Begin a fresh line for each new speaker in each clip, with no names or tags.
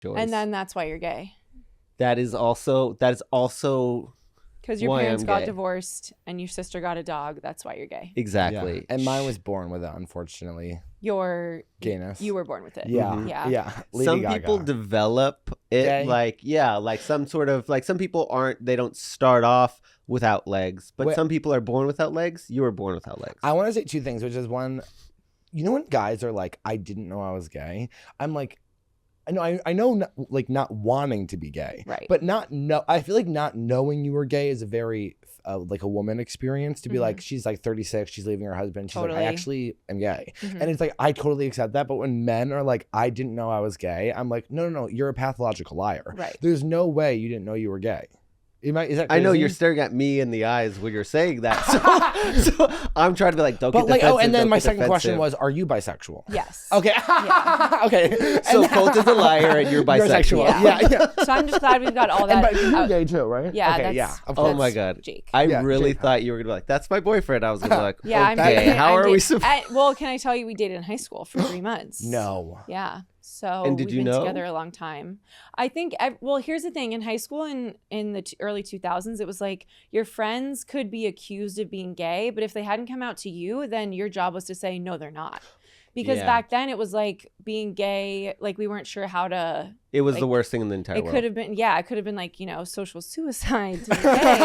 choice.
And then that's why you're gay.
That is also
Because your
why
parents
I'm
got
gay.
divorced and your sister got a dog. That's why you're gay.
exactly.
Yeah. And mine was born with it, unfortunately.
Your
Gayness.
You were born with it.
Yeah.
Yeah.
Yeah. Lady
Some
Gaga.
people develop it
Gay?
like some sort of like some people they don't start off without legs, but
Wait.
some people are born without legs. You were born without legs.
I want to say two things, which is one, you know when guys are like, I didn't know I was gay? I'm like, I know like not wanting to be gay.
Right.
But I feel like not knowing you were gay is a very like a woman experience to be like, she's like 36, she's leaving her husband. She's like, I actually am gay. And it's like, I totally accept that. But when men are like, I didn't know I was gay, I'm like, no, you're a pathological liar.
Right.
There's no way you didn't know you were gay. Is that
I know
crazy?
you're staring at me in the eyes when you're saying that, so I'm trying to be like, don't
But
get
like,
defensive.
and then
don't
my
get
second question
defensive.
was, are you bisexual?
Yes.
Okay. Okay.
So Colton's a liar and you're bisexual.
Yeah.
So I'm just glad we've got all that.
But you're gay too, right?
Yeah,
Okay,
that's-
yeah. Of
Oh
course.
my god,
Jake.
I
Yeah,
really
Jake.
thought you were gonna be like, that's my boyfriend. I was gonna be like,
Yeah,
okay, how are we supposed?
Well, can I tell you, we dated in high school for 3 months.
No.
Yeah. So
And did
we've
you
been
know?
together a long time. I think, well, here's the thing. In high school in the early 2000s, it was like your friends could be accused of being gay, but if they hadn't come out to you, then your job was to say, no, they're not. Because
Yeah.
back then it was like being gay, like we weren't sure how to.
It was the
like,
worst thing in the entire
It
world.
could have been, it could have been like, social suicide to be gay.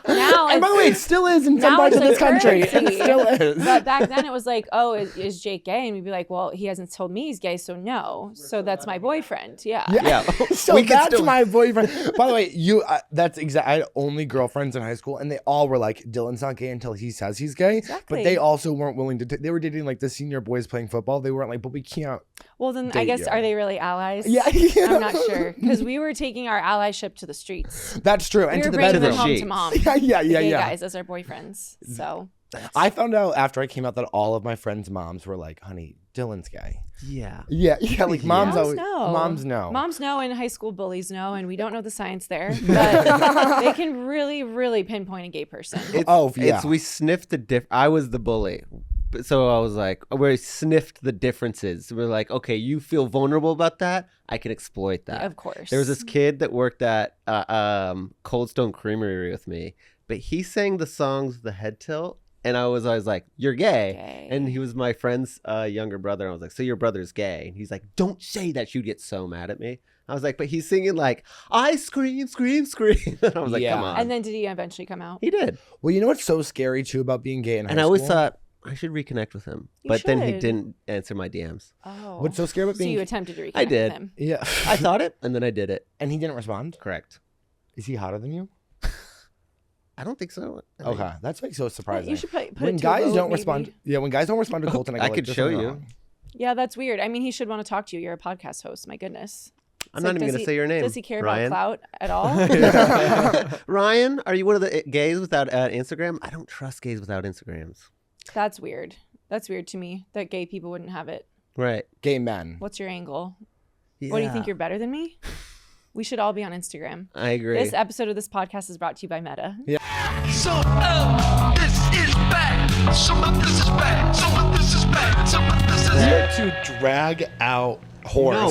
So now
And by the way, it still is in some
now
parts of
it's
this
like
country. It
currency.
still is.
But back then it was like, oh, is Jake gay? And we'd be like, well, he hasn't told me he's gay, so no. So that's my boyfriend. Yeah.
Yeah.
So
We can
that's
still-
my boyfriend. By the way, that's exact. I had only girlfriends in high school, and they all were like, "Dylan's not gay until he says he's gay."
Exactly.
But they also weren't willing to. They were dating like the senior boys playing football. They weren't like, "But we can't."
Well, then I
Date
guess,
you.
are they really allies?
Yeah.
I'm not sure. Because we were taking our allyship to the streets.
That's true.
We
And
were
to the
bringing
bedroom.
them home
Sheets.
to mom.
Yeah.
The gay guys as our boyfriends. So
I found out after I came out that all of my friends' moms were like, "Honey, Dylan's gay."
Yeah.
Yeah. Like moms
moms
always.
know.
Moms know.
Moms know, and high school bullies know, and we don't know the science there. But they can really, really pinpoint a gay person.
We sniffed the I was the bully. So I was like, we sniffed the differences. We're like, okay, you feel vulnerable about that? I can exploit that.
Of course.
There was this kid that worked at Cold Stone Creamery with me, but he sang the songs The Head Tilt, and I was always like, you're gay. And he was my friend's younger brother. I was like, so your brother's gay? And he's like, don't say that. She'd get so mad at me. I was like, but he's singing like, I scream, scream, scream. And I was like,
Yeah.
come on.
And then did he eventually come out?
He did.
Well, you know what's so scary too about being gay in high
And I
school?
always thought I should reconnect with him.
You
But then he
should.
didn't answer my DMs.
Oh.
What's so scary about
So
being?
you attempted to reconnect
I did.
with him.
Yeah.
I thought it, and then I did it.
And he didn't respond.
Correct.
Is he hotter than you?
I don't think so. I think-
Okay, that's like so surprising.
You should put it
when
to a
guys
vote,
don't
maybe.
respond, when guys don't respond to Colton, I go
I
like,
could
"There's
show
something
you.
wrong."
Yeah, that's weird. I mean, he should want to talk to you. You're a podcast host. My goodness.
I'm
It's
not
like,
even
does
going to
he-
say your name.
Does he care
Ryan?
about clout at all?
Ryan, are you one of the gays without Instagram? I don't trust gays without Instagrams.
That's weird. That's weird to me that gay people wouldn't have it.
Right.
Gay men.
What's your angle? What do you think? You're better than me? We should all be on Instagram.
I agree.
This episode of this podcast is brought to you by Meta.
So, this is bad. Some of this is bad. Some of this is bad. Some of this is
Here to drag out horse.
No.